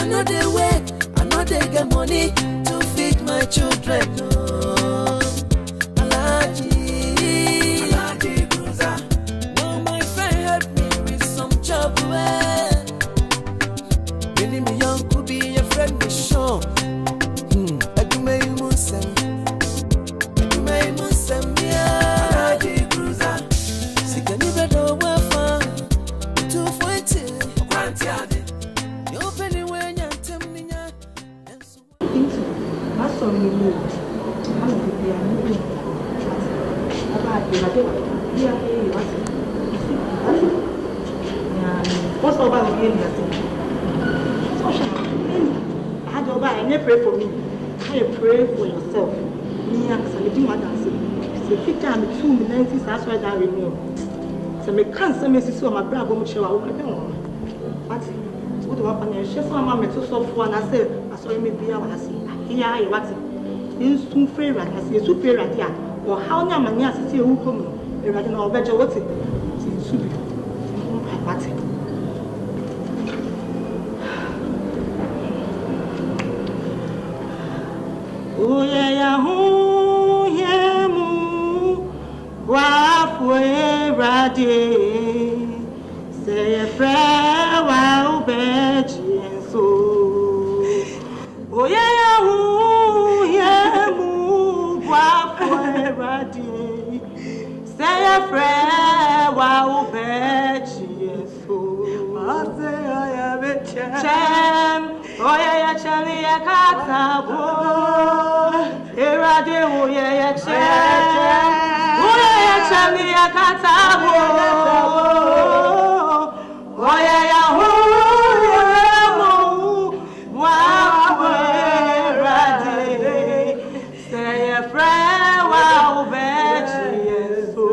know they work, I know they get money to feed my children. No, Alhaji Bruiser. No, my friend help me with some job. Really, me young could be your friend, me sure. I do my musem, Alhaji Bruiser. See, can you better work for 240? You penny when you tell me, I saw you move. I'm going to be a new what's over the area? I had over and you pray for me. I pray for yourself. Me, I'm saying, what I say. So, if you can be 2 minutes, that's why I renew. So, I can't say, Mrs. So, my brother, I'm sure I will come on. What do I want to share? So, I'm going to solve one. I said, I saw you maybe I was here. I was in soon fair. I say, so fair idea. Or how many money I see who come. You're right now, better what's it? It's super. What's it? Oh yeah, mu wa fuera de say fra wa obeji enso. Oh yeah, mu wa fuera de say fra wa obeji enso. Ase oya bechem oya chali akatabo. Erade oye che chali akatabo oye ya hu mo wa erade say a friend wa obechi yeso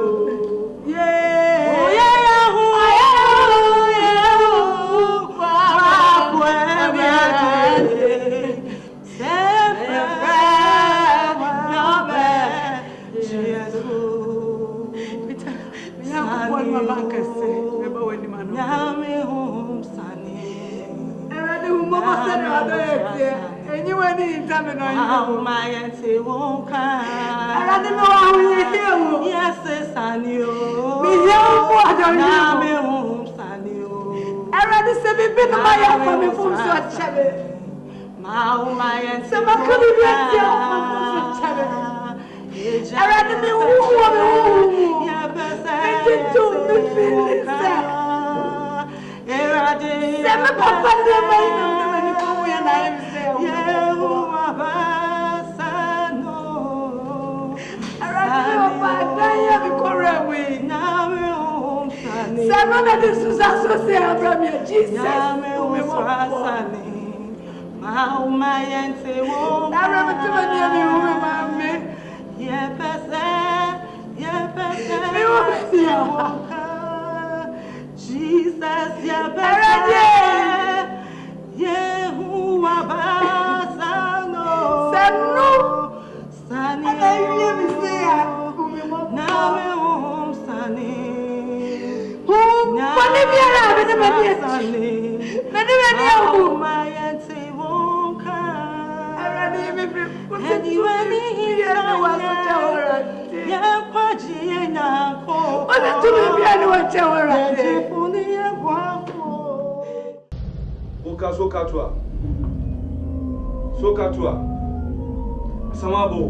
yeah oye ya hu wa erade say Sokatua Samabo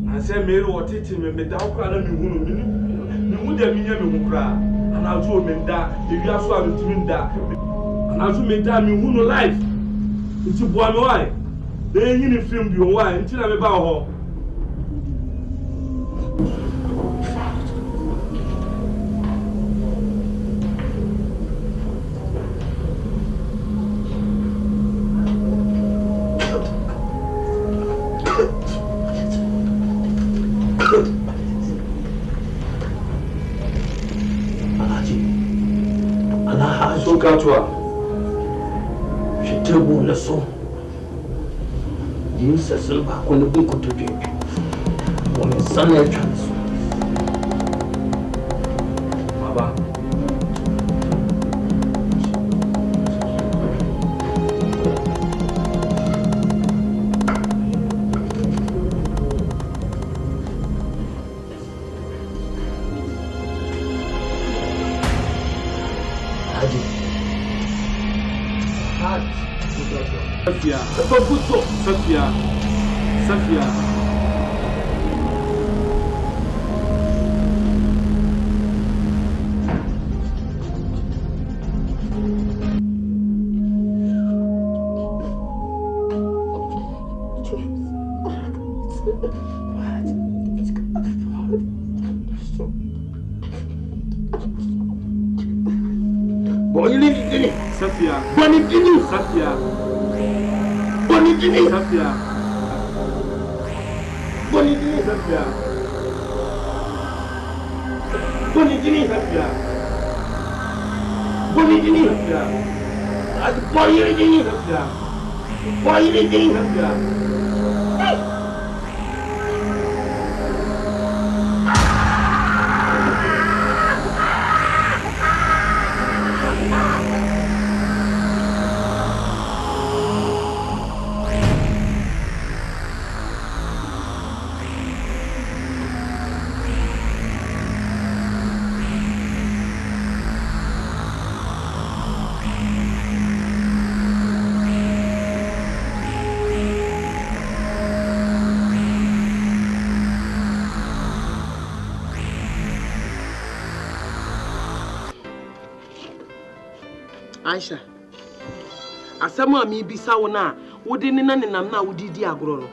I say me what it me da kwa na me hunu me hu da me nya me hu kra ana zo me da e wi aso a me timi da ana zo me da me hunu life nti boa me why dey yin ni film bi why nti na me ba ho Sokatua, je te bon leçon. Dis ça seul pas qu'on ne peut que te on est sans les chances. Baba. heart. Safia. Safia. Safia. Safia. Bonitini. Safia. Bonitini. Safia. Bonitini. Safia. Bonitini. Safia. Bonitini. Safia. Bonitini. Safia. Bonitini. Safia. Aisha, asama mi bisa wona wodi ne nanenam na wodi di agro no.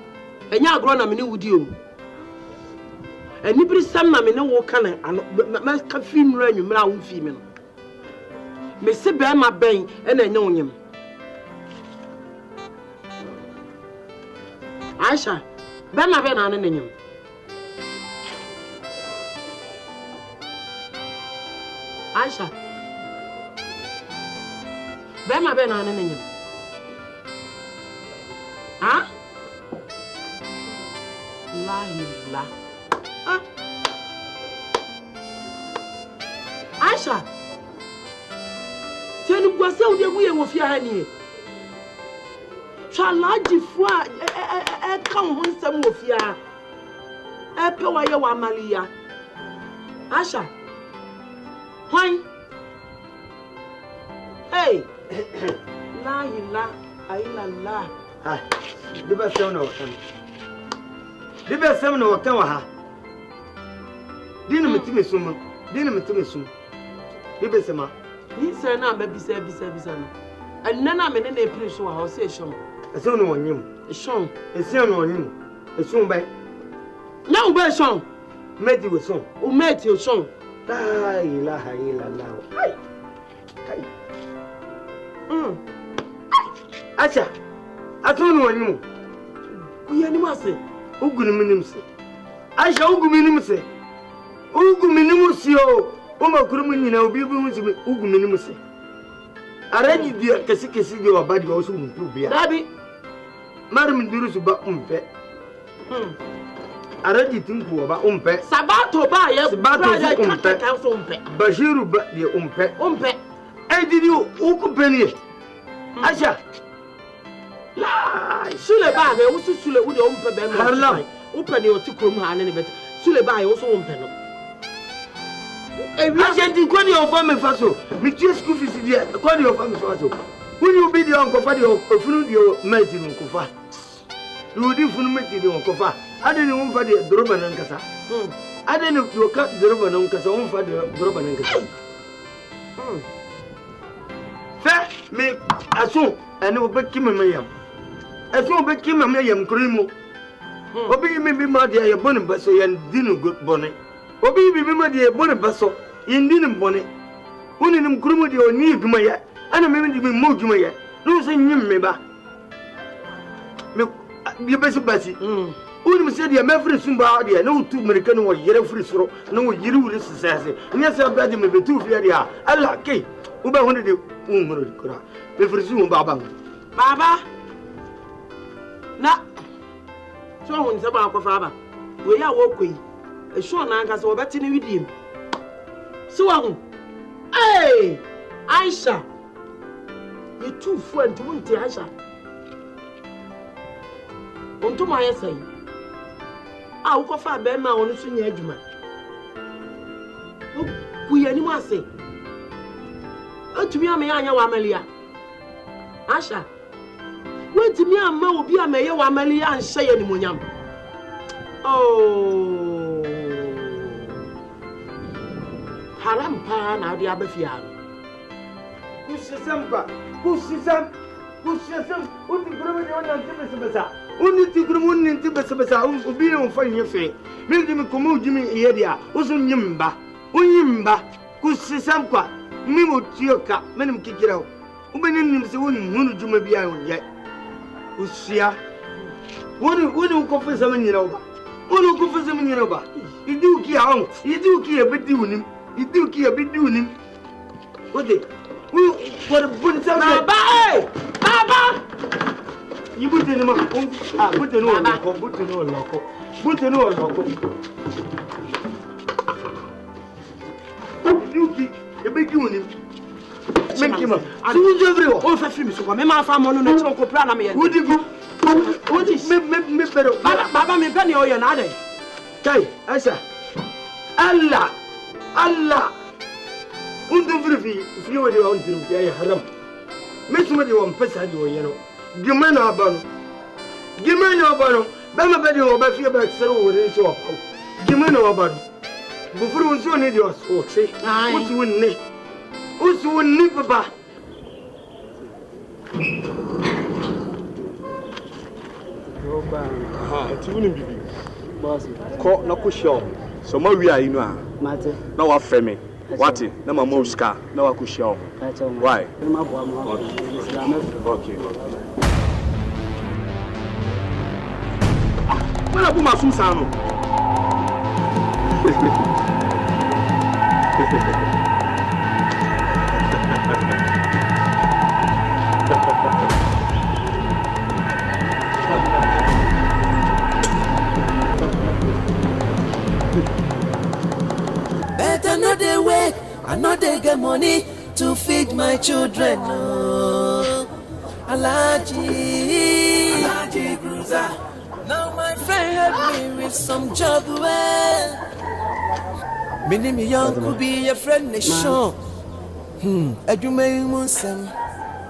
Enya agro na me ne wodi o. Eni biri sam na me ne wo kana ma ka fi mra anwumra wo fi me no. Me se be ma ben e na enya wonyem. Aisha, be ma be na ne nyem. Aisha, Bema be na nyem. Ha? La. Ah. Aisha. Tenu gwase wo de buye wo fia ha ni. Chalaji fua e kan ho nsam wo fia. E pe wa ye wa malia. Aisha. Hwan? Hey. La ilaha illallah. Ah, diba sewna wakan. Diba sewna wakan wa ha. Dina mitime sum. Diba sema. Ni se na ba bisa no. Anna na me ne na epiri so ha o se shom. Eso no wonyim. Shom. Esi no wonyim. Esu bai. Na u ba shom. Meti wo son. U meti o shom. La ilaha illallah. Ai. Kai. Acha. Atunu wanyim. Kuya ni mase. Ugunu minim se. Aisha uguminim se. Uguminim se o. O makuru mu nyina obi bu mu se uguminim se. Araji dia kesi dia wabadi wa so mpu bia. Dabi. Marim dirusu ba umpe. Araji tinku wa ba umpe. Sabato ba ye. Sabato ya umpe. Ka so umpe. Bashiru ba dia umpe. Umpe. E didi ukupeni. Aisha. La, sule ba be wo sule wo de umpe be no. Harlam. Umpe ni o ti krom ha ne bet. Sule ba ye wo so umpe no. Aisha ti kwani o fa me faso. Mi tie school fees dia. Kwani o fa me faso. When you be the uncle for the ofunu the mate in Kofa. You did funu mate in Kofa. I didn't want for the Droban and Casa. I didn't you cut Droban and Casa on for the Droban and Casa. Fair me as soon and no back him a yam. As soon back him a yam crimo. Obi me be my dear bonnet basso and dinner good bonnet. Obi be my dear bonnet basso in dinner bonnet. One in them crimo or need to my ana me ndi mo djuma ye no se nyim me ba me bi besi basi uni me se dia me free sumba dia na utu america no yere free soro na wo yiri wuri sesese nya se ba di me betu fi dia alla ke u ba hunde de umro kura me free sumba baba na so hon se ba akwafa ba we ya wo koi e so na anka se wo beti ne widim so wa hu Aisha you too friend won't Aisha. Onto my say. Ah, who could be now on the senior juma? We any more say. Oh, to me, I'm a young Amelia. Asha. Wait me and ma obi amaye wa amali an hye ni monyam. Oh. Haram pa na odi abafia. Kusisam kwa. Kusisam. Uti kuruma ni wana ntibesa. Uti kuruma ni ntibesa. Obi no fa nyefe. Me ndi me komo ujimi yedia. Usu nyimba. Unyimba. Kusisam kwa. Me mo tioka. Me nim kikira. Ubeni nim se woni hunu juma bia wonye. Usia. Woni ukofesa manyira oba. Woni ukofesa manyira oba. Idi uki ahon. Idi uki ebedi wonim. Idi uki ebedi wonim. Ode. What bunta Baba! Baba! You put in my put in all loco, put in all loco, put in all loco. You be doing him. Make him up. I do everyone. Oh, for film, so my family no no ko plan me. Would you go? What is me better? Baba me gani o ya na dey. Kai, Asa. Allah. Undu vrifi fiyo de on tiru ya haram. Mesuma de won pesa de oyeno. Gimana abano. Bama bade o ba fiye ba sero wore so apaw. Gimana abano. Bufuru unso ne de oso che. Usu wonni baba. Ti woni bibi. Boss. Ko na ko show. So ma wi ayi no a. Mate. Na wa feme. What? Na mama uska. Na wa ku show. Why? Okay. Wala bu masum sano. Better not they work, I know they get money to feed my children. No, Alaji Bruiser. Now my friend help me with some job. Well, me name young could be a friend nation. Edumei Musem.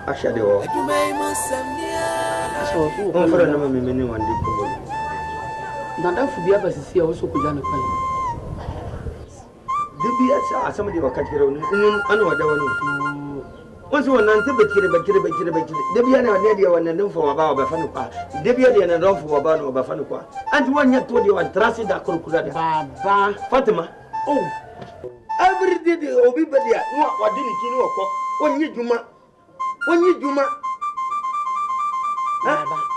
Asha de wo. Edumei Musem. Yeah. On fera na me meni wandi ko. Na da fu bia basisi a wo so ko jana kwan. Dibiya sa asama de wakatira woni anu wada wani. Once wannan bakire. Dibiya na ne dia wannan din fo ba ba fanu kwa. Dibiya dia na don fo ba no ba fanu kwa. Anti wanya to dia wan trasi da kurkura da. Baba Fatima. Oh. Every day the obi badia no wadini kini wako. Wonyi juma.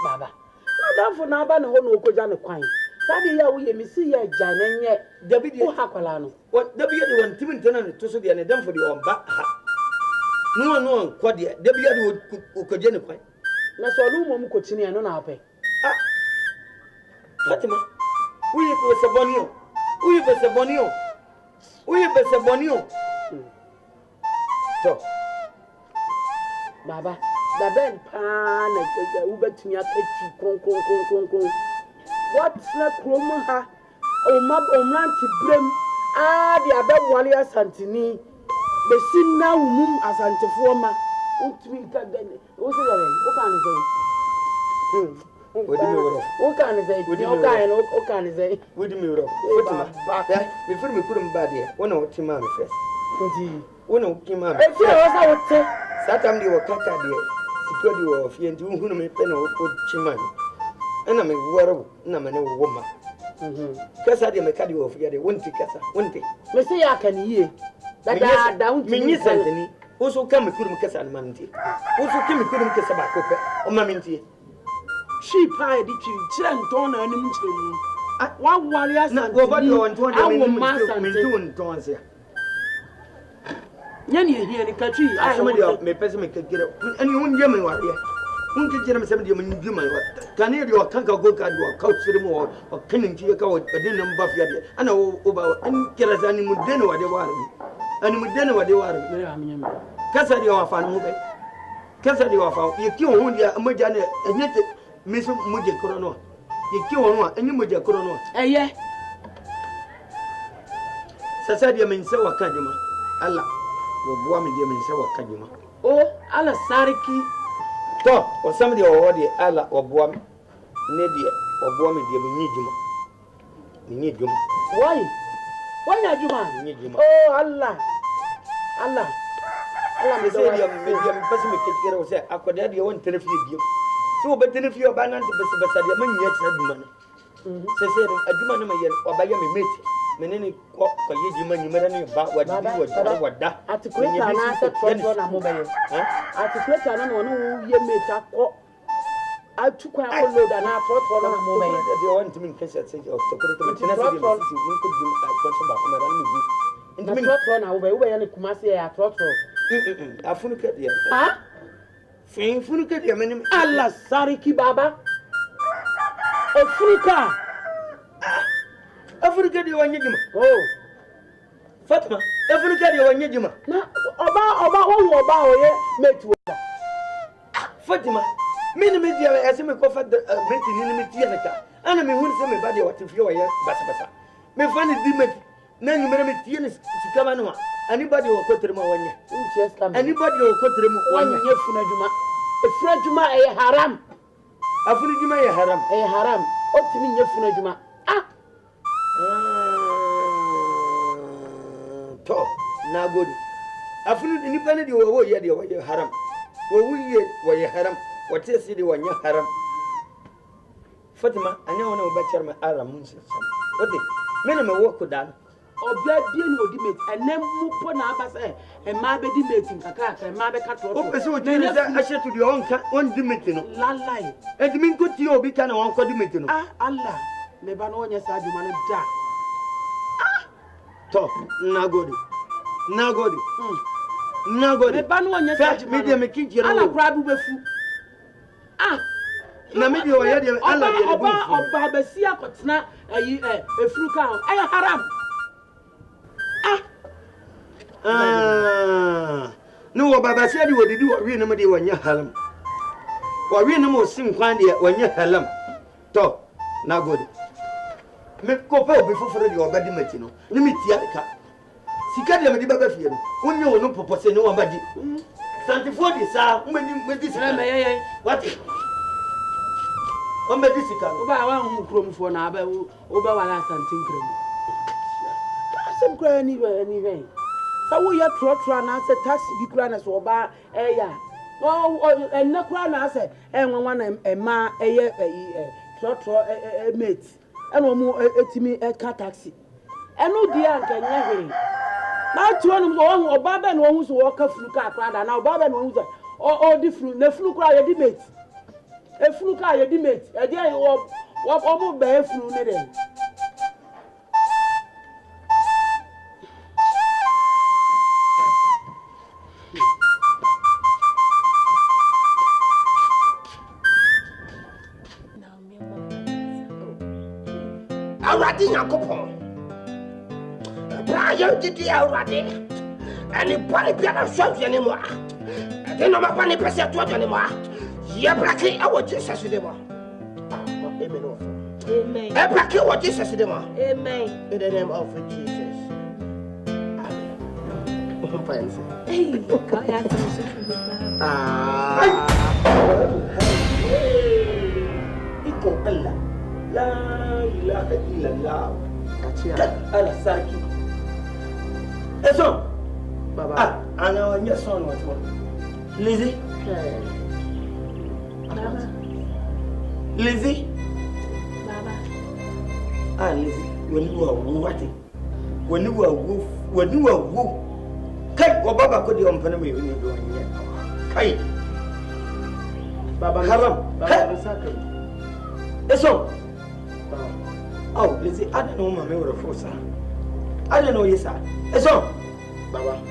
Baba. Na da fu na ba ne ho no ko jana kwan. Sabi ya wo ye misi ya jananye David o hakwala no. David de won timin tanan to so de ne dan fo de on ba ha. No ko de David de ko je ne kwan. Na so lu mo mu ko chini no na ape. Fatima. Uyi ko se bonio. So. Baba, da ben pa na ubetumi akati kon. What's na krom ha? Omranti brem di abewale asantini. Besin na umum asantefo ma. Utumi ka gane. O se yare, o kan say. O kan say. Wodi mi ro. Fatima. Me fur me kurum ba de. Wona woti ma me first. Ndi. Wona woti ma me. E fi o sa wote. Satam di wakaka de. Sikodi wo fi ndi hunu me pe na wo chima. Ana me waro na me ne wo ma. Kasa de me kadi wo fi de wonti kasa. Me se ya kan yiye. Da unti. Me nyi santani. Oso ka me kurum kasa na manti. Oso ke me kurum kasa ba ko pe. O ma minti. She pie di chire nton na anim chire mu. Wa wale asante. Na go ba de won ton de me me ton se. Nyani ehia ni katri ai me pese me kekere. Ani hun je me wale. Hun kekere me se me de me ndu me wa. Kane de wa kanka go ka de wa ka chire mu wa kanin ji ka wa de nan ba fiya de. Ana o ba an kira zani mu de no wa de ware. Ani mu de no wa de ware. me amenya me. Kasa de wa fa no be. Kasa de wa fa. Ye ki hun dia amaja ne enyete me so mu je koro no. Ye ki hun wa enyi mu je koro no. Eye. Sasa dia men se wa kanjuma. Allah. Bobuwa mi dia men se wa kanjuma. O ala sarki To, or somebody already Allah or boam, Nedia or boam, dear, Why? Why not you man? Oh Allah. Allah. Allah me say I'm person me take care of say akoda de won telephone so but telephone ba nan te besa de man yet na duma no say aduma no me ye oba ye me mate menene ko ye duma ni mera ne ba wada articulate na say trotro na mo be ye articulate na no no ye mate akọ atukwa akọ da na trotro na mo be ye de won to me kese say of security me na say we could do question ba ko mera me gu trotro na wo be ye ne kumase ya trotro afunuke dia ha funuke dia menim Allah sariki baba afunuke dia wanyejima oh Fatima afunuke dia wanyejima na oba oye metu Fatima mini me dia aseme ko fa meti ni me tia naka ana me hun se me ba dia watifie wa ya basa me fani di me na nyumere me tia ni sikama no anybody will go to them one year. Anybody will go to them 1 year. Efuna juma e haram. Afuna juma e haram. E haram. Otimi nyefuna juma. To na godi. Afuna anybody dey wo ye dey wo haram. Wo ye wo ye haram. What say dey wanya haram. Fatima anya wona wo ba charma haram mun sai. Odi me na me wo ko dan. Obia bia ni odi mate enem mupo na abasa e ma be di mate nkaka e ma be ka to o pese o tiri za ahye to di on di mate no lalai e di min ko ti obi kana wan ko di mate no Allah me ba no onya sa aduma no da to nagodi me ba no onya sa aduma me de me kijira ala kura bu befu na me de o ye de Allah de oba ba si akotena ayi efuru ka e haram no wa baba sai di wodidi wa wi na me de wanya halam wa wi na mo sin kwan de wanya halam to nagodi me ko pa obi foforo de obadi mati no ni me tia ka sika de me di baba fie no wonye wono popose ne wa badi santifo di sa me di sika me yeye what o me di sika o ba wa hu kromfo na aba o ba wala santin krem asem kra ni we sa wo ya trotro na se taxi bi kra na so ba eya o enna kra na se enwanwa na ema eye trotro mate eno mu etimi ka taxi eno di anka nya hwere na tuonu wo oba ba na wo hu so wo ka furu ka kra da na oba ba na wo hu so o di furu na furu kra ye di mate e furu ka ye di mate e di wo mo ba e furu ne de Already Yakopon. Brian did the already. And the body piano shows anymore. And then I'm a funny person to anymore. Yeah, Bracky, I was just as you demo. Amen. I Bracky, what Jesus demo. Amen. In the name of Jesus. La ilaha illallah. Ala saki. Eso. Baba. Ana wanya son what? Lizzie. Baba. Lizzie. Baba. Lizzie. When you are what? When you are woo. Kai ko baba ko di on pana me ni do anya. Kai. Baba haram. Baba saka. Eso. Oh, Lizzie, I don't know my memory for sir. I don't know you, sir. It's all, Baba.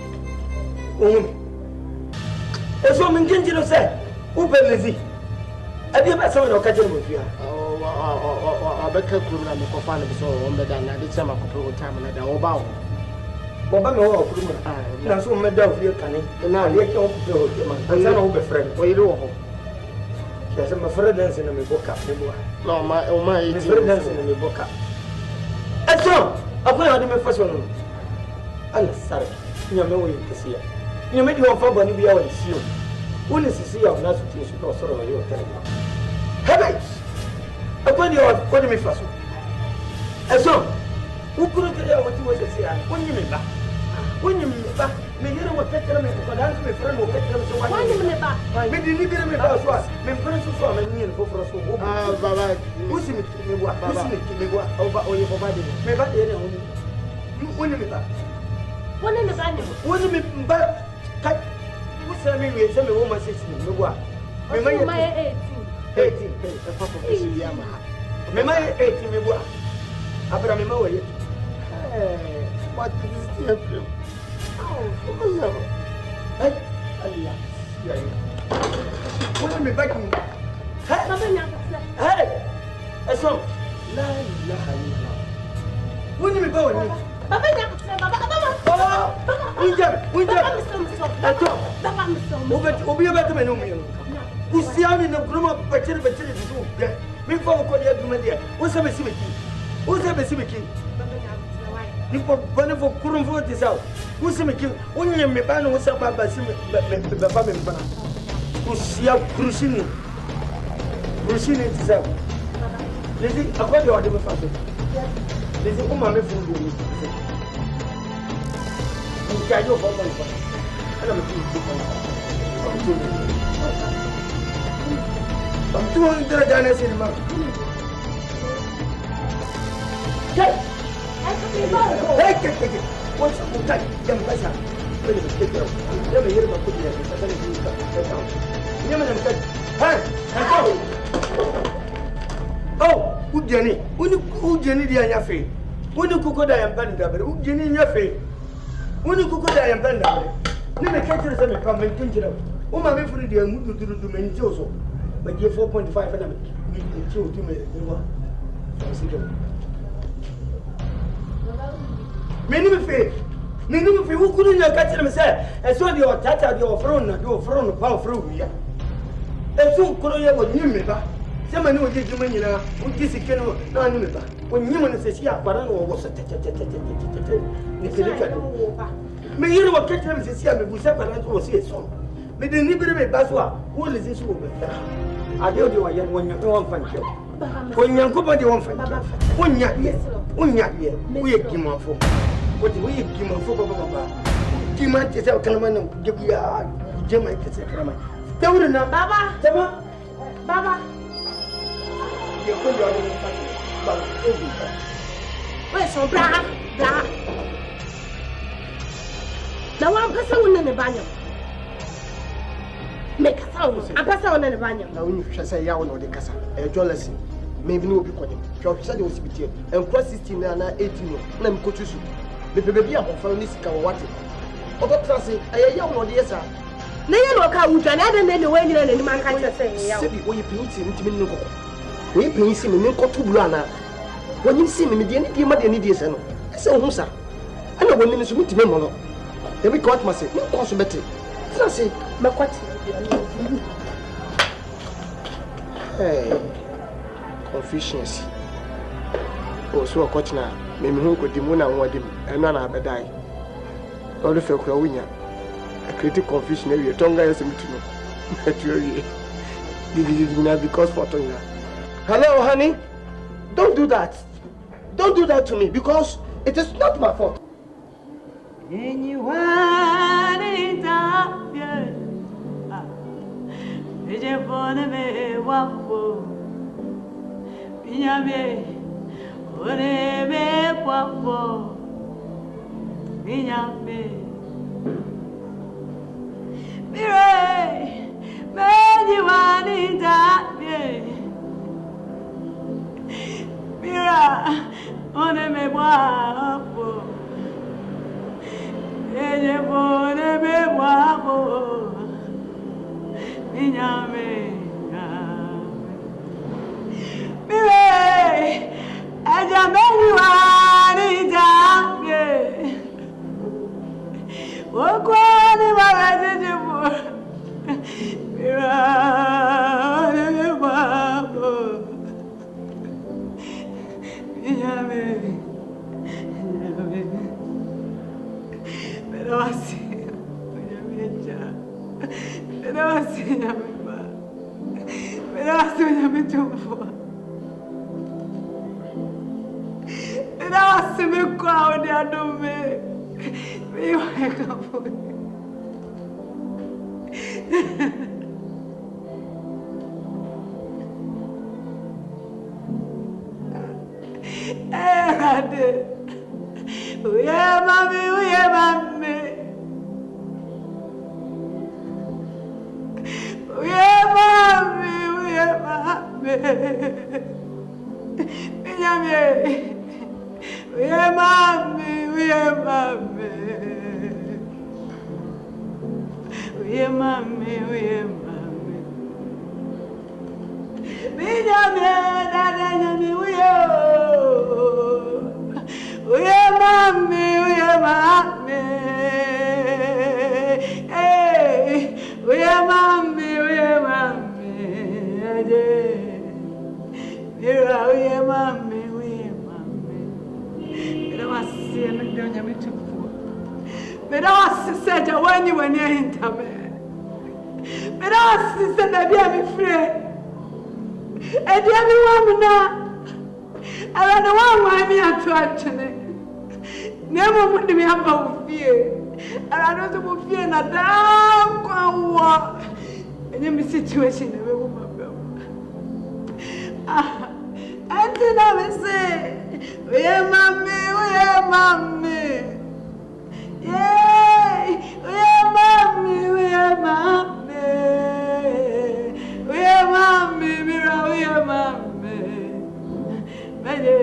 It's all in Genjino said. Who pay Lizzie? I did not someone or catch him with you. Oh, I bet I could not make a fan of so on the done. I did some of the time and I don't bow. Baba, no, that's what my dog you can. And now you can't go to my friend. What you do? Yes, I'm a friend dancing in my book up. No, my friend dancing in my book up. And so, I'm going to my first one. I'm sorry. You know what you see. You made your father be our issue. When is see of last situation or sort of your telling? Heavens! Upon your calling me first. And so, who couldn't tell what you was to say? When you mean back. When you mean back, me hear what catch them and dance with friend will catch them so why you mean back? Maybe you need me about what? Me friends who saw me for us. Ah, Baba, who's in me? What? Over or you provided me? Maybe you win me back. One in the van. When you mean back, who's saying me? Some woman says to me, no what? Remember my 18, a papa of Yamaha. Remember 18, me what? Abraham, what is the film? Oh, hey, what am I backing? Hey, a song. When you go, we see how in the room of Bachelor before what's a Messimic? Who's a Messimic? You put wonderful Kurumvo this out. Who's a making only a Mebano was up by Sim, who see up Crucini. Crucini is out. Lizzie, I've got your other father. Lizzie, whom I'm a fool. You carry your home. I'm 200 Dinas in the month. Hey, what's up? Young Bessa. Let me hear about putting oh, who Jenny? Who Jenny the Ayafe? When you cook, I am Bandabber. Who Jenny in your face? When you cook, I am Bandabber. Let me catch you some comment. Oh, my friend, dear, moved to do many Joso. But you're 4.5 and I'm 2 minutes. Many of you who couldn't catch them say, and so your tata, your throne, power through here. And so couldn't you with you, Meba? Someone who did you mean, who disappeared, no, Meba. When you says, yeah, but I was a may you know catch them as a who said, but was here so. May the Nibble Baswa, who is this over? I do you again when you don't find you. When you go, you won't find when you're here, we give him for. What do we give him for? Give my teacher, Kalaman, give you a German teacher. Tell me now, Baba, Baba. You put your where's your bra? Now I'm passing in the banyo. Make a sound. I'm passing in the banyo. Now you shall say, Yawn or the Casa, a jealousy. Maybe no be calling. You said you was here and cross 16 and 18. Let me coach you. The baby of Fanny Skawati. Other classy, a young or the sir. Nay, no, come to another man away and man can't say, when you paint him to me. We paint him in Kotu Blana. When you see me, the any mother any days, I say, Musa. I know when you meet me, Mono. Every court must say, no possibility. I say, Maquat. Hey. Confucius. Oh, so a coach now. Maybe who could demon and what him and none of die. All the folk are winning. A critic confusion area, tongue guys and to know. Naturally, this is not because for Tonga. Hello, honey. Don't do that. Don't do that to me because it is not my fault. Minyame, orebe kwapo, minyame. Mire, meni wani dabye. Mira, orebe kwapo, orebe kwapo, minyame. Mire, aja meni wani dabye. Wokwani wagajibu. Mira. me too. And I was to be crowded, I don't me wake up for yeah, mommy. But I said, when you were near him, but I said, I'm afraid. And everyone now, I don't want me to actually. Never would be about fear. And I don't fear that damn war. And in the situation, and then I will say, where mommy. Yay! We are mommy. Mira, we are mommy. Baby.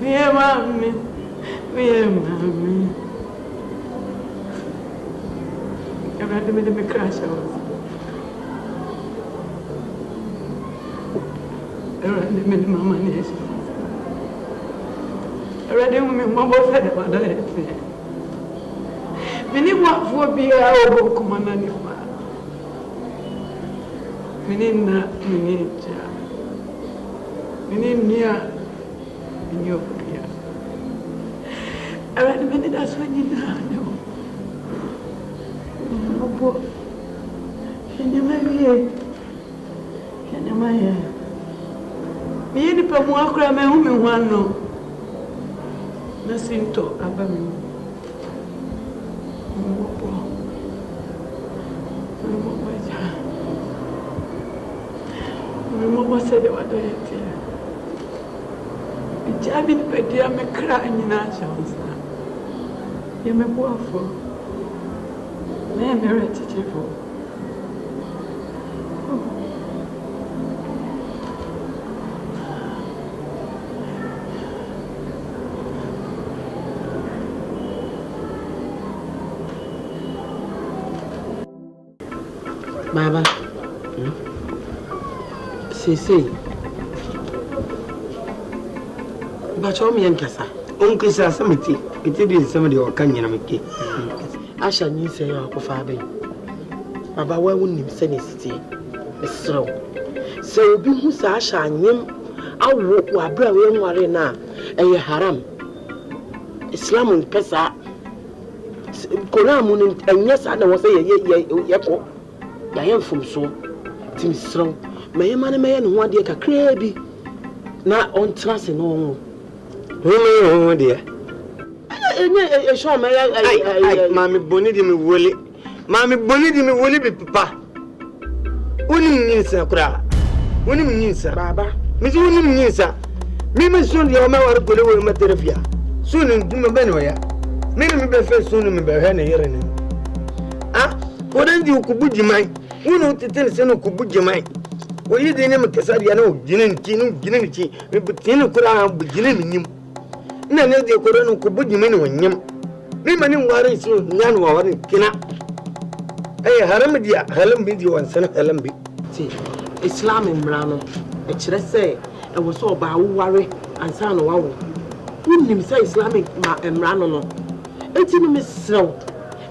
We are mommy. I'm not going to crash out. I'm not mama nation. Already, women, Mamma said about it. Many want for be our command. Menina, Menina, in your career. I read a minute, that's when you know. Can you marry? Can you marry? Me any more cram a woman one no. Nothing to about me. Mama said, what do you think? Jabbing per dear me crying in our house. You may go for. May I marry for. Baba. Say. But you mean kasa? Uncle Samity, it is somebody or Kanya Miki. I shall need say your coffee. Baba, why wouldn't him send his tea? So be who Sasha and him. I'll walk while Brother worry now. And you haram Islam and Pesa Kolamun, and yes, I don't say, yeko. I am from so Tim Strong. My man who want to crabby. Not on trust and all. Oh, dear. I show my Mammy Bonnie me woolly. Mammy Bonnie me woolly be papa. Winning needs a crowd. Winning needs a baba. Miss Winning needs a. Maybe soon your mother will go with Materafia. Soon in Dumabenoya. Maybe me first soon in Berhana hearing. Ah, what do you could put your mind? Who know to tell Seno could put your mind? Well, you didn't make a Sadiano, Ginny, but Tino Kura, but Ginny. None of the Corona could put you in him. Maybe worry so none war in Kina. Hey, Haramadia, Helen video and Son Helen. See, Islam in Brano. It should say, I was so about worry and son of wow. Wouldn't him say Islamic and Brano? It's in Miss Snow.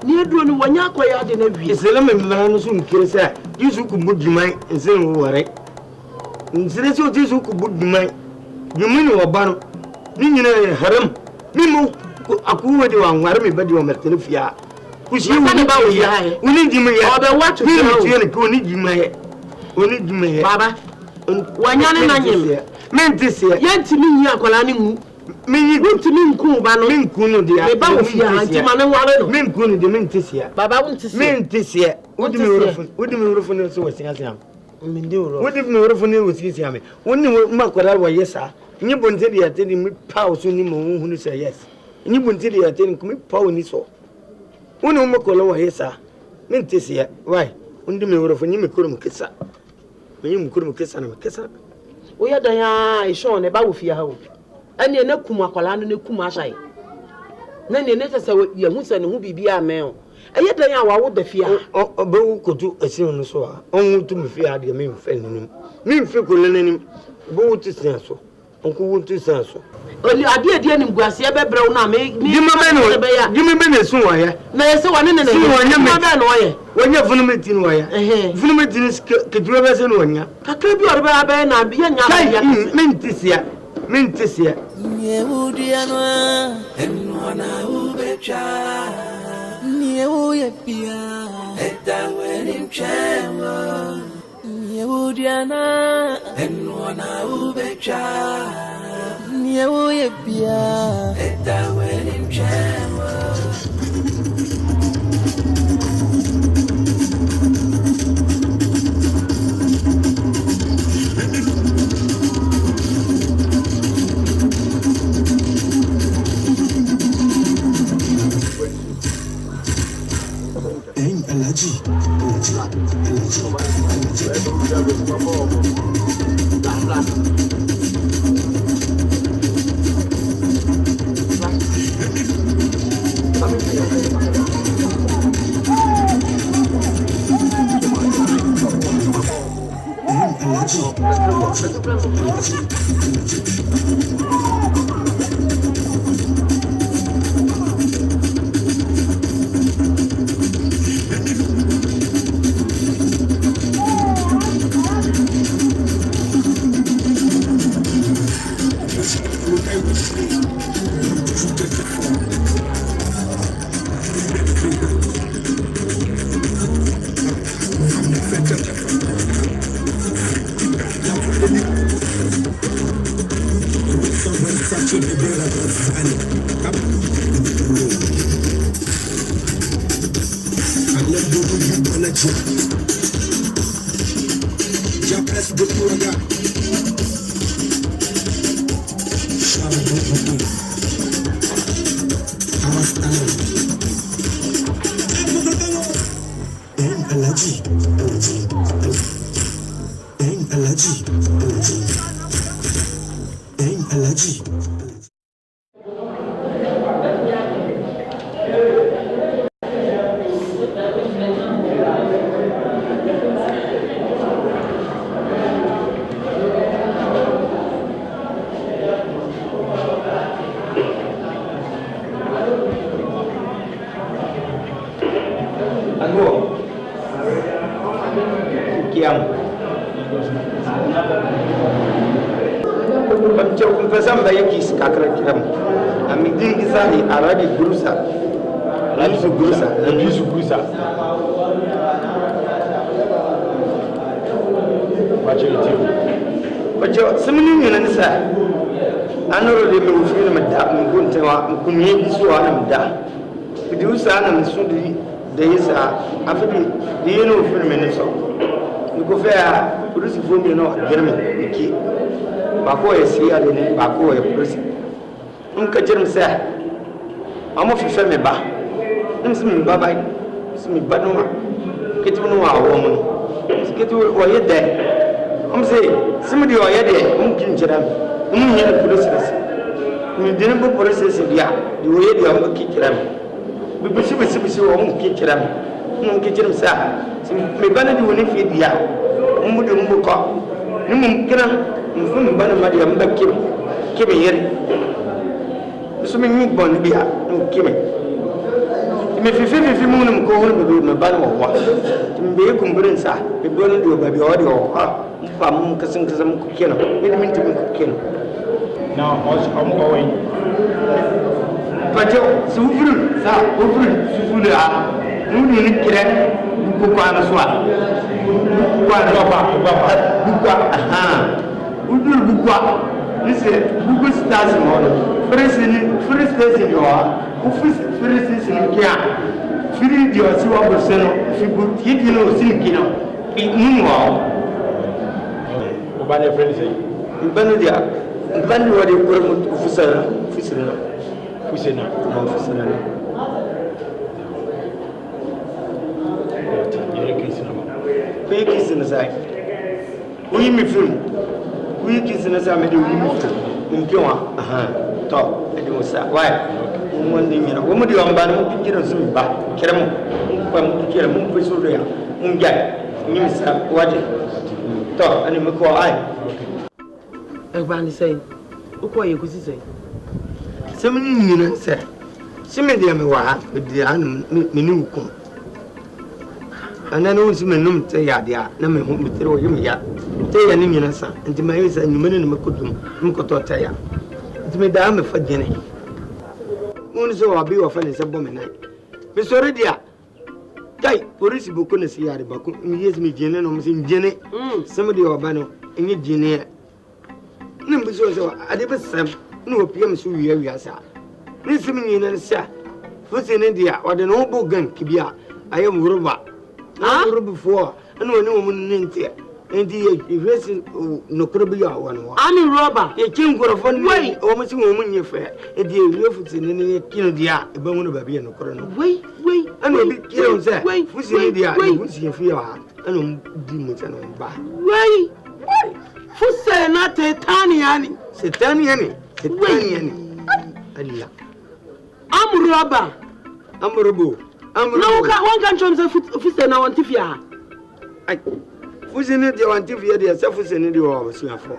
Near doing one yak way out in a view. Islam and Brano soon kills her. You could put your mind and say, worry. Instead of this who could put your mind. You mean you are born. Nina haram. Mimo, aku di wang warmi badi wa mertenufia. Kusi about ya. Uni jimaya. Obe watu. Mimi tiene ko ni jimaya. Oni dume baba wanyane na nyem mente se yantimi yi akola ne ngu minyi ntimi nku ba no minku no dia me ba wo fia anti ma ne ware no minku no dia mente se baba wonte se mente se wodi me urofo ne so wasi asiam minde uro wodi me urofo ne wasi asiam woni ma kwara wa yesa nyi bonte dia te ni mi pa so ni mo hunu se yes nyi bonte dia te ni mi pa oni so woni mo kola wa yesa mente se why wodi me urofo nyi me kuro mo kesa me mu kuro mo kesa na me kesa o ya dan ya ishon ne ba wo fia ha wo ane na kum akwala no ne kum asai na ne ne tese ye hu se ne hu bibia amen o eye dan ya wa wo da fia obe wo kotu asin no so a onwu tu me fia de me mfa nanim me mfe ko nanim bo wo tu sin so onku wo tu sin so oni ade ade anim guase e bebre wo na me gimi be na sun wa ya na yese wa ne ne sun wa nya me ba no ye wonya funumeti no wa ya funumeti ni keduro be se no wonya kakra bi orbe ba na ya nya ya mentisia Yehudiana enwana ubecha Yehuye pia etaweni mchewa Yehudiana enwana ubecha Yehuye pia etaweni mchewa Alaji. Bako ya siya din bako ya polisi nka jirim sa amo fi fe me ba nsimi ba ba nsimi ba no kiti no wa wo mo kiti wo ye de se simi di wo ye de kin jiram mun ye polisi ni din bo polisi se dia di wo ye de am ki jiram bi bisi wo mun ki jiram mun ki jirim sa me ba na di woni fi dia mu de mu ko ni mun kira mun bana mari am da kibe yeri so mi ngi bon biya no kibe mi fi mun ko hono be me bana wa wa timbe ko mburin sa be don do ba bi o de o ha pa mun kasin kasam ko kena mi min tim ko kena now os am going pa jo su furu sa o furu su furu a mun ni kire Bukwana swa. Bukwa. Udur bukwa. Listen, buku station mono. Free station yo. Office free station kia. Free dio si wa boseno. Fibu kidino sinkino. Inwa. Obane friend say. Ibanu dia. Ibanu wadi kurmu officer. Fusena. We kiss in the side. We me film. We kiss in the side. Me do we me film. Mkiwa. Talk. Edi musa. Why? Umundi mina. Umudi wambani. Mukikira zumba. Keramu. Mukwa mukikira. Mukwesudu ya. Mungay. Nimisa. Waje. Talk. Ani mkwa ai. Egbani say. Ukwa yekusi say. Semini nyina se. Semedi ame wa. Edi anu mini ukum. Ana no nsi menum te yadea na me hu mitere wo yim ya te ya ni nyina sa nti ma yisa nyumene ne makodum mkoto te ya nti me da me fa gene woni so wa bi wa fa ne se bo me nai me sori dia kai polisi boko ne si yare bako mi yes mi gene no mi gene sem dia wa ba no enye gene ne mbi so ade be sam ne wo pia me so wiya sa ne sim nyina sa fo se ne dia wa de no bo gan kibia ayem wuruba before and when a woman ninety and the no crabby one. I'm a robber, a king got a fun way, almost a woman your fair, and the refuge in a kino dia, a bone of a baby and a corner. Wait, and we'll be killed, sir. Wait, who's the idea? Who's your fear? And demons and back. Wait, who say not a tiny annie? Setaniani, I'm a robber. I'm a robber. No, one can show himself Fusen now on Tifia. I Fusin, you want Tifia, the Safusin in the war, Singapore.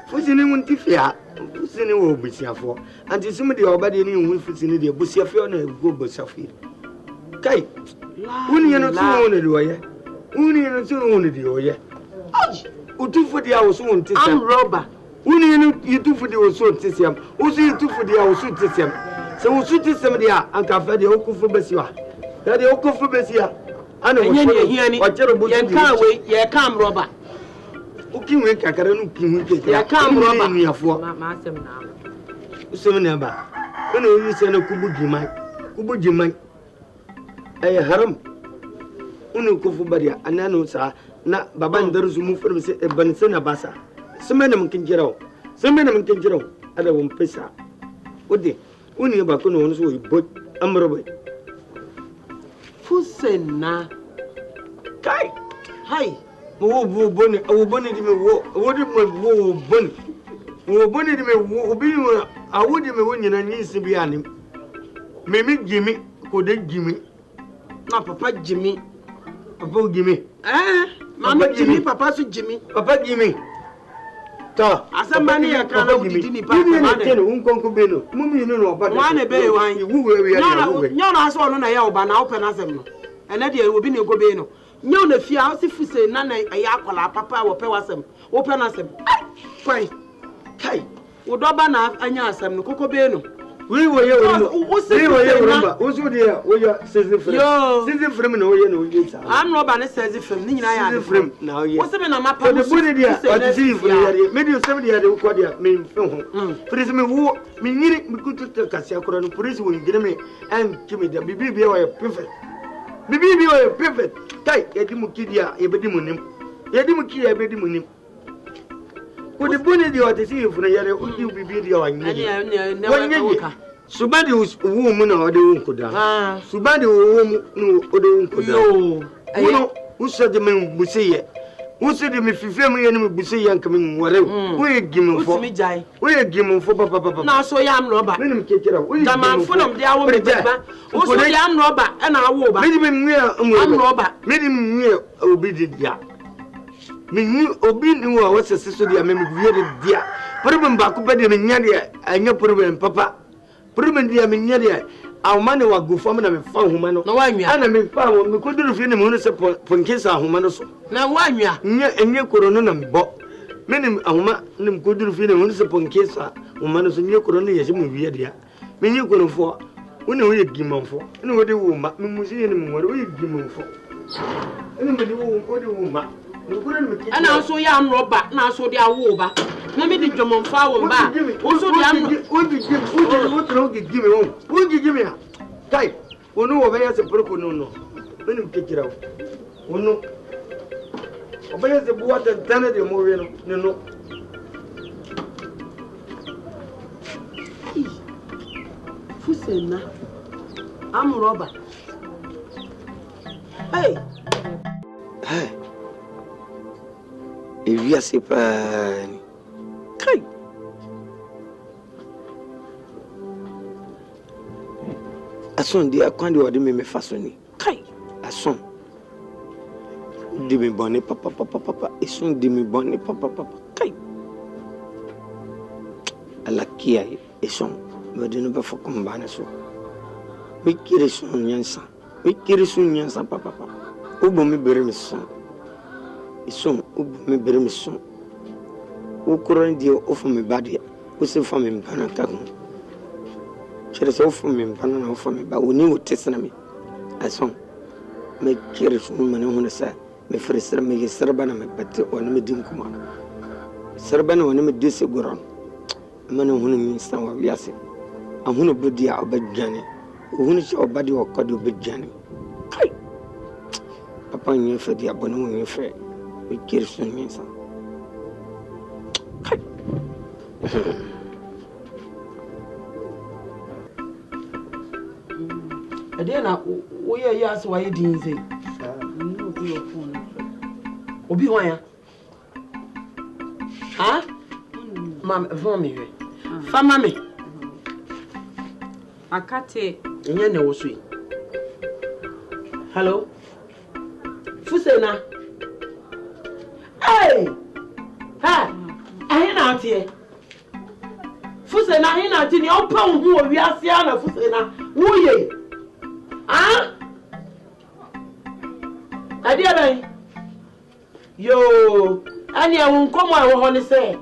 Fusin in Tifia, Fusin will be Singapore, and the somebody already knew with Fusin, the Bussiafion and go Bussafi. Kai, when you're not so only the way, when you're not so only the way. Who took for the hours soon to I'm robber. When you do for the old system, who see you took for the hour soon system. So we shoot this somebody and cafe the Oku for Bessia. That the Oku for Bessia. I know you can't wait, you can't robber. Who wake I can't come robber me for Master now. So never. When you send a Kubujimai, a haram. Unu Kufubadia, and I know, sir, not Baban, there is a move from Bansana Bassa. Some men can get out. Some men can get out. I don't pesa. What day? Uni bakono wonu so ibot amrobe Fusena kai hai wo boni di me wo di me wo boni di me wo obi awodi me wo nyina nyisi bi anim memi gimi ko de gimi na papa gimi mama gimi papa so gimi Ta asambani ya kana udidi ni pa ma de unkonko beno mumi no no ba de wan be wan nyona aso no na ya oba na open asem no ene de obi ne go be no nyona fia o si fuse na na ya akola papa wo pe wasem open asem kwai kai wo do ba na anya asem no koko be no we wo ye wo wo so de wo ya season frame na wo ye na wo ye sa am no ba ne season frame ni nyina ya season frame na wo ye wo se me na mapa wo de dia o de season frame ya me de se dia de ko dia me mfe ho freeze me wo me nyiri me kutu kasi akora no freeze wo ngire me en kimi da bibi bi wa perfect kai e di mu kidia e be di mu nim e di mu kidia e be di mu nim ko de boni di o de season frame ya de o di bibi di wa nyiri Subadi wo mu na ode wo nkoda subadi wo mu no ode wo nkoda wo uso de me busiye uso de me fife mu ye ne me busiye anka me nwore wo ye gimfo wo ye gimfo papa na so ya am roba me ne me kekera wo ye gimfo no de awo me ba wo so ya am roba e na awo ba me de me nwia am roba me de me nwia obi de dia me nwu obi ni wo sese so dia me wie de dia problem ba ko be de me nya de anya problem papa Problem dia minya dia awmane wa gufam na me fa homa no na wanwa ana me fa mo me koduru fi ne mo no se ponkesa homa no so na wanwa nya enye korono na mbo me ne ahoma ne me koduru fi ne mo no se ponkesa homa no so nye korono ye se mo wiye dia me nye koronfo woni wo ye gimanfo ne wo de wo ma me musi ne mo wo ye gimanfo Ene me di wo di wo ma. No gura me ke. Ana so ya nroba na so di awo ba. Na me di dwomomfa wo ba. Wo so di am. Wo di give me. Wo di give me. Kai. Onu wo be ya se proko no. Me ni ke kira wo. Onu. Oba ya se buwa tana de mo we no. No. Fusena. Am roba. Hey. Hey. Evi ase pani. Kai. Ason di akwande wode me fasoni. Kai. Ason. Di me bonne papa. Eson di me bonne papa. Kai. Alakia eson. Wode no be fokom bana so. Me kire son nyansa papa. Obo me bere me son. Eson obo me bere me son. O koran di ofo me bade. O se fa me bana ka ho. Chere se ofo me bana na ofo me ba oni wo tesna me. Ason me kire son mane ho sa me fresere me yeserba na me pete oni me dim kuma. Serba na oni me dise goron. Mane ho no mi san wa wiase. Ahunu bodi a obadwane. Ohunu che obade okode obadwane. Kai. Papa nyi fe dia bono nyi fe. We kire son nyansa. Kai. Ade na wo ye ya so waye din sei. Obi ho ya. Ha? Mam, vou me ver. Fama me. Akate. Enye na wo so yi. Hello. Fusena. Hey! Ha! Ahe na atie. Fusena ahe na atie ni o pa wo hu o wi ase na Fusena. Wo ye. Ah? Ade abai. Yo, ani e won komo e wo ho ni se.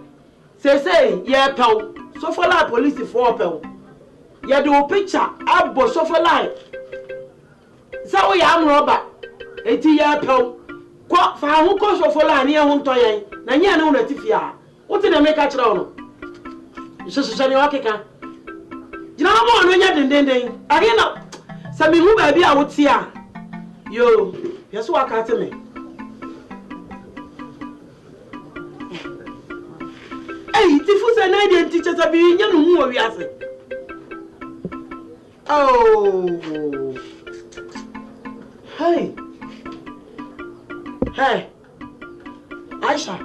Say ye pew. So for la police for pew. Ye do picture abo so for lie. Sa wo ya amroba. Eti ye pew. Kwa fa hu ko so for lie ni e hu nto yen. Na nya ne wo na tifia. Wo te na make a kire wo no. So ni wakeka. Jina mo no nya dendenden. Age na sa mi hu ba bi a wo ti a. Yo, yeso wakate me. Hey, tifusa na dey teacher sabi nya no hu o wiase. Oh. Hey. Hey. Aisha.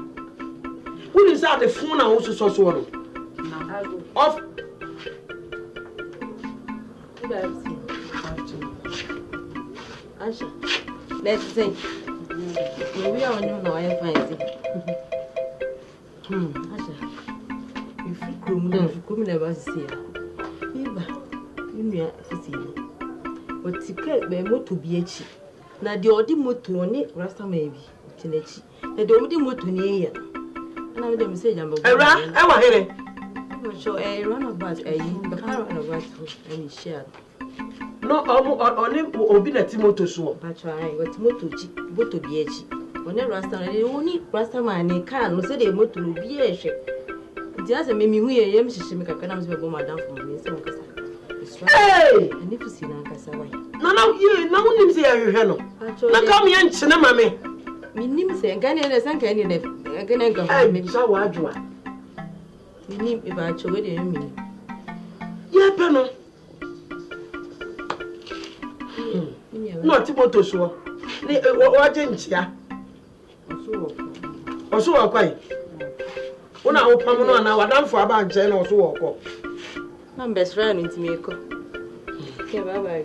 Who is that the phone na wo so no? Off. Aisha. Let's say. We are on you now I find it. Aisha. If you never see her. Eva, you see. But ticket by motor be a cheap. Now the old motor on it, Rasta maybe. Chinechi. The only motor near. And I would say, I'm a here. I'm sure a runabout, the car runabout, and share. No, only obi na Timoto so. But try what motor be a cheap. On a Rasta, only Rasta man can, no say the motor be a ship. Just make me we am she make a canam be madam for me so kasa. Hey! And if you see na kasa why. No, you no nim say ahwehwe no. Na come here nchene mame. Me nim say nka ne san ka ne na nka ne nka me sa wa adwoa. Me nim e ba chowe de me. Ye pe no. No Timoto so. Ni wa je nchia. Oso wa kwai. Una opam no na wadamfo aba nche na oso woko. Na best friend ntimi eko. Ke bye.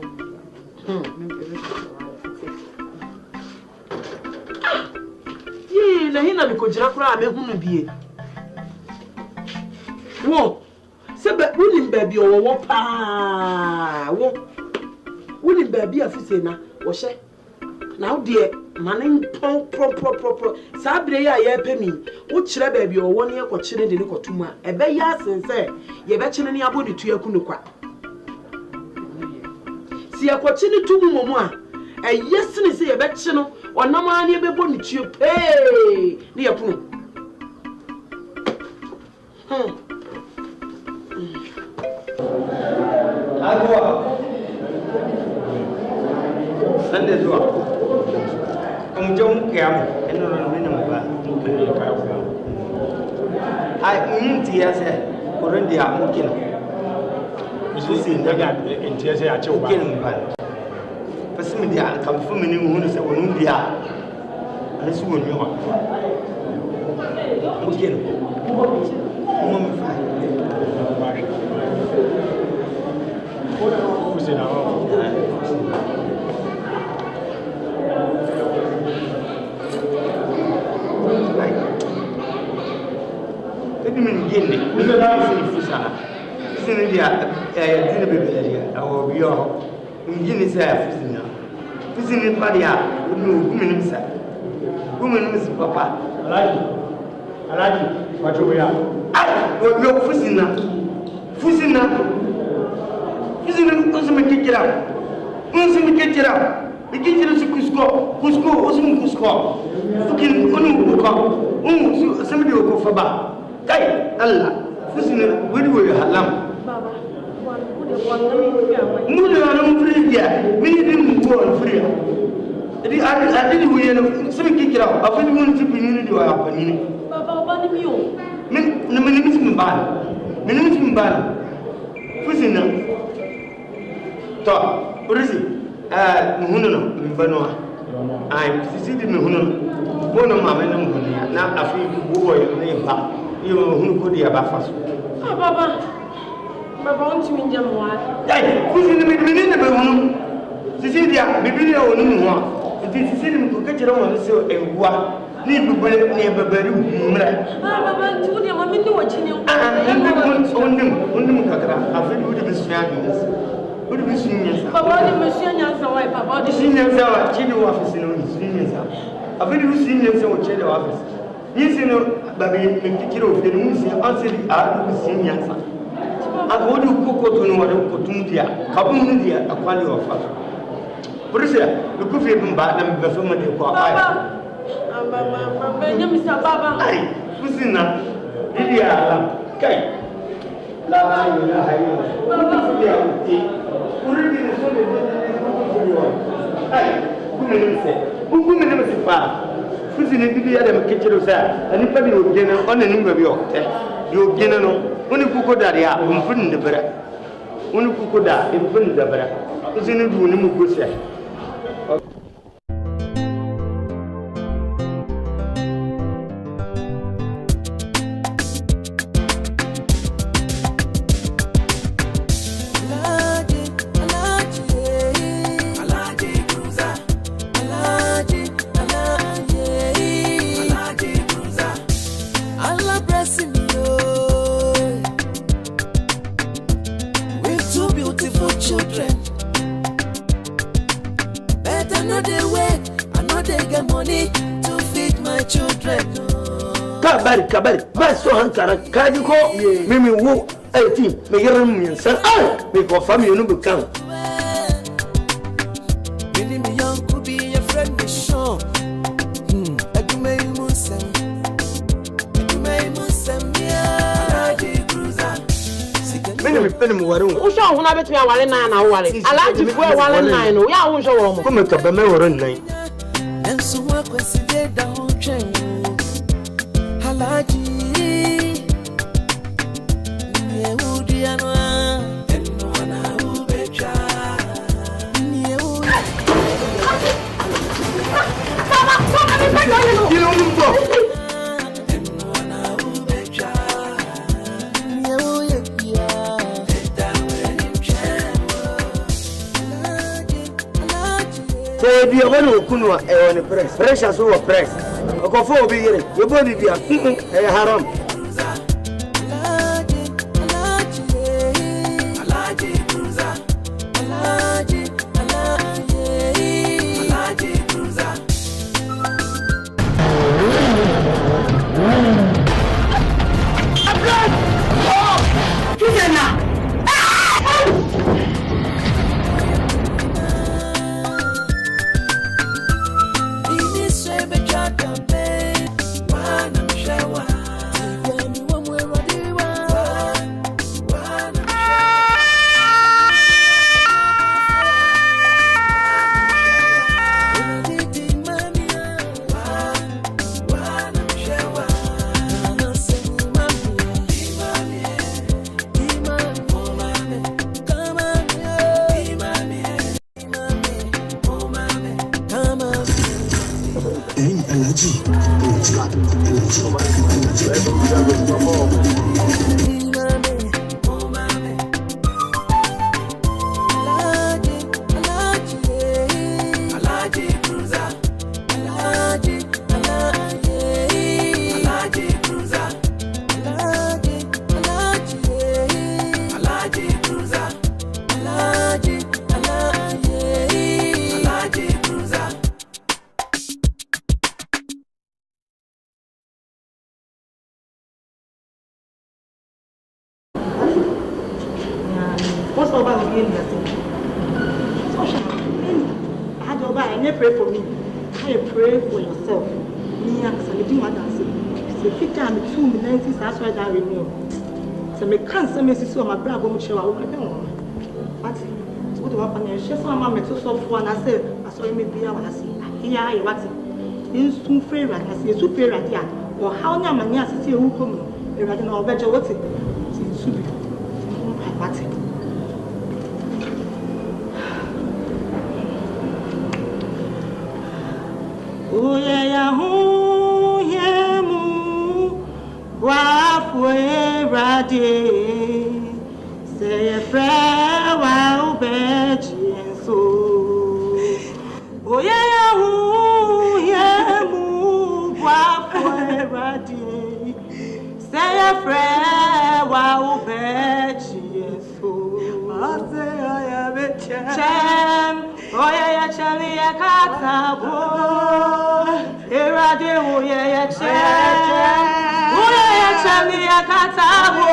Na hina mi ko jira kura me hunu bie. Wo. Sebe woni baabi owo pa. Wo. Woni baabi afuse na wo hye. Na wo de mane pro. Sabre ya ye pemi. Wo kire baabi owo ne ko kire de ne ko tuma. Ebe ya sense ye be kire ne abodi tu yakunu kwa. Si yakoti ne tumu momu a yes ni say ye betche no onam ani bebo ni tue pe ni ye punu agwa sande zuwa umjom kiyam eno no mena mba ai inti ya se korendi ya mukina bisi ndaga inti ya se ya chewa mukina pasimi dia kam fumi ni hunu se wonu dia ani su wonu ha mukina mo mi fa kusina min gende mi da fusana fusina dia dina bebe dia awo biyo mi gini sa fusina padia no gumin misa papa alaji wacho ya yo fusina ko se me kikira su kusko osum kusko fukin onu ko se me ko faba kai Allah fusina wuri halam baba wani mu da nan friya mini din mu ko friya idi adi wuye na sai kikira afin mun tipi ni di wa apani ni baba bani miyo min mitin ban fusina to urisi muhuno no mbano ai sisi di muhuno bono mama na muhuno na afi buwo ne ba iyo muhuno ko dia ba faso baba on timi njamwa ai fusina mi ne be muhuno sisi dia bibili o no muho nti sisi ni ko kajira mo so ewa ni bibele ni babari mura baba ntu dia mami ni wachini ondim kakra afi di bisuya ni odi bisuya baba di monsieur nyansa wai baba di nyansa wa chidi wa office no nyansa afi di bisuya nyansa wa chidi wa office ni sino babe mekikiro ofde ni musi anseli a bisuya nyansa agodi kokko to no wada ko tundia kabun dia akwali wa fa Purisa, luku fi bimba na mbe fama de ko ai. Baba, nyamisa baba. Ai, kusina. Didi ala. Kai. La ilaha illallah. Baba fi ya uti. Uridi ni so de ai, kuma ne mse pa. Kusina didi ya da mkechero sa. Ani pa bi ogena, ona ni mbe bi okte. Di ogena no, oni kuko da ya, umfun de bara. Oni kuko da, umfun de bara. Kusina du ni mu gosia. Kabari ba so hankara kaji ko mimi wo aiti me yaran mun san me ko fami no bukan mini mi young could be your friend the show adumay musam yeah mini mi pene mu waru wo sho hona betumi awale nan na awale alaji fu awale nan no ya wo sho wo mo ko me ka ba me waru nan enso wa kweside da ho twen Alaji Yehudi anwa eno na ubecha Yehudi Baba mi pego yenu kilo mbo eno na ubecha Yehudi ya dawe nimchewo Alaji so bi o no kunwa e woni pressure so wo press ko fo obi yere we body bia haram Pray for me. I pray for yourself. Me and Salidi Madansi. Se fita me 2 minutes as well that renew. So me can't say me so my brother go show I will come. But what do I find? She saw my to so for and I said I saw me be I was here I what. In soon free right as you super right here. Or how na mania see who come. E right now better what it. See super. What? Oh yeah, mu wa fuera de say fra wa ubeji so. Oh yeah, mu wa fuera de say fra wa ubeji so. Say I am a champ. Oh yeah, chali ya katabo. Erade oye ya che. Oye ya chali ya katabo.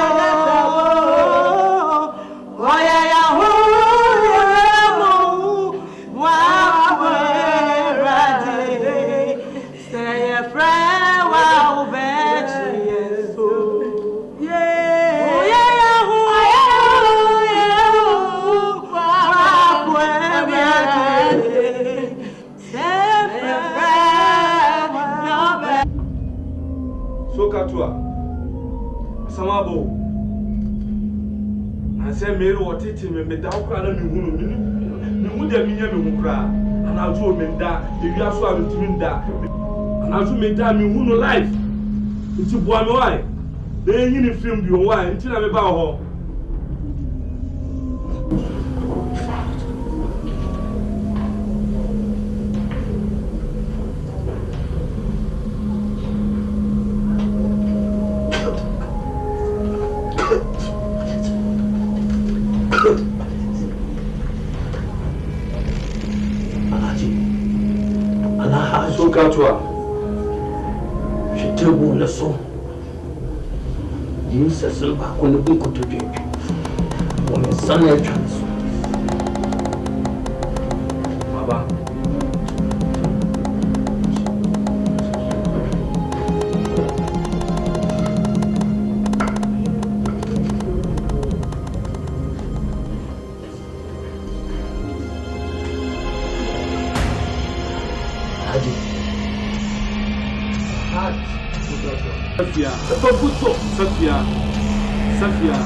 Oye ya hu mo wa erade. Say a friend wa ubechi yeso. Yeah. Oye ya hu wa erade. Katua Samabo I say me what teaching me da okra na me hunu me hu da me nya me hu kra ana zo me da e wi aso a me timi da ana zo me da me hunu life nti boa me why dey yin ni film bi o why nti na me ba ho Katua, je te vois le son. Il se sent pas qu'on ne peut que te dire. On est sans être chance. Baba. Safia, Safia, Safia.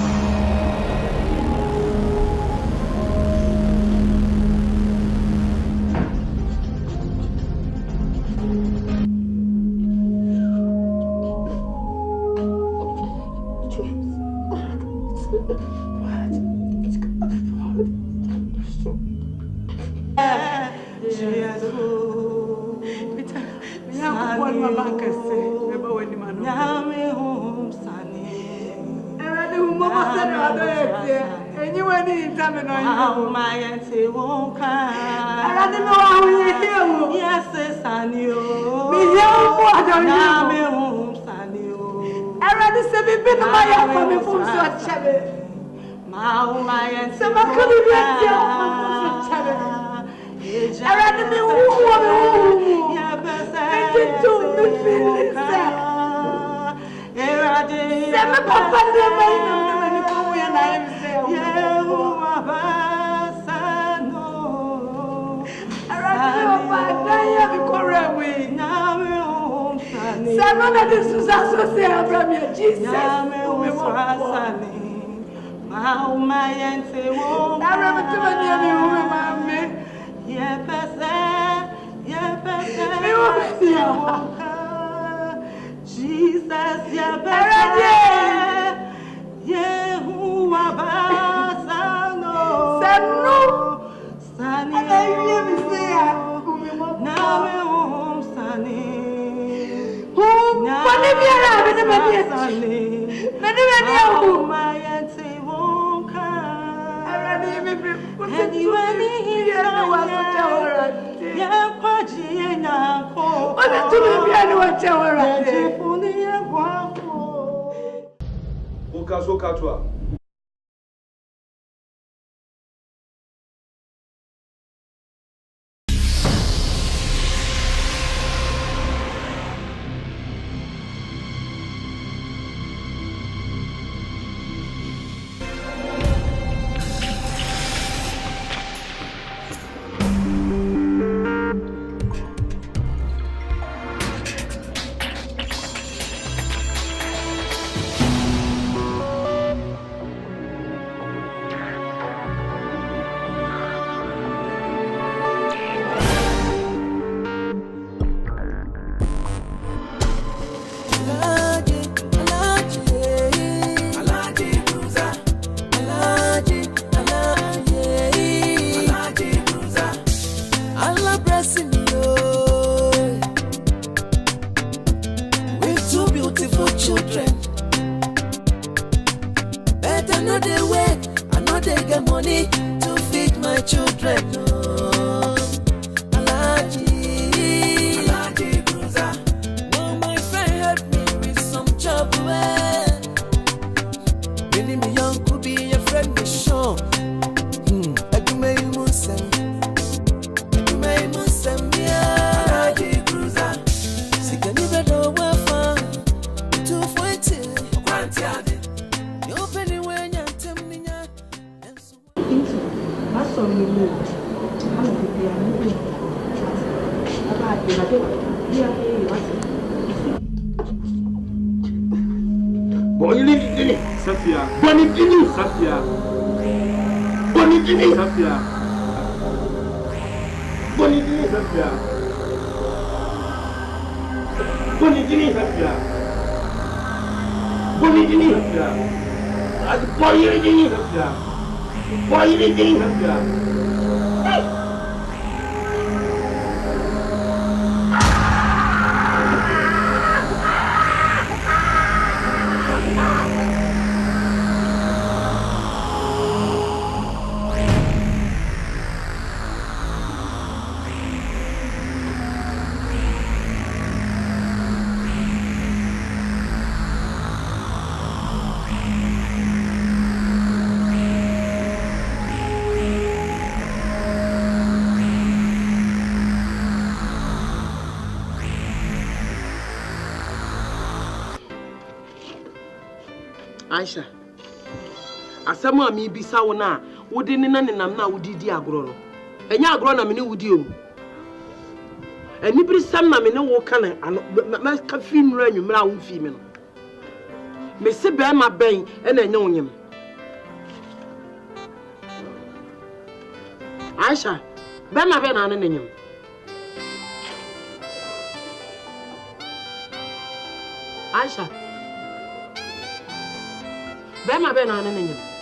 Aisha, asama mi bisa wona wode ne nanenam na wodidi agro no. Enya agro na me ne wodi o. Eni biri sam na me ne wo kana ma ka fi nura nwumra wo fi me no. Me se be ma ben e na enya wonyem. Aisha, be ma be na ne nyem. Aisha, Bema be na ne nyem.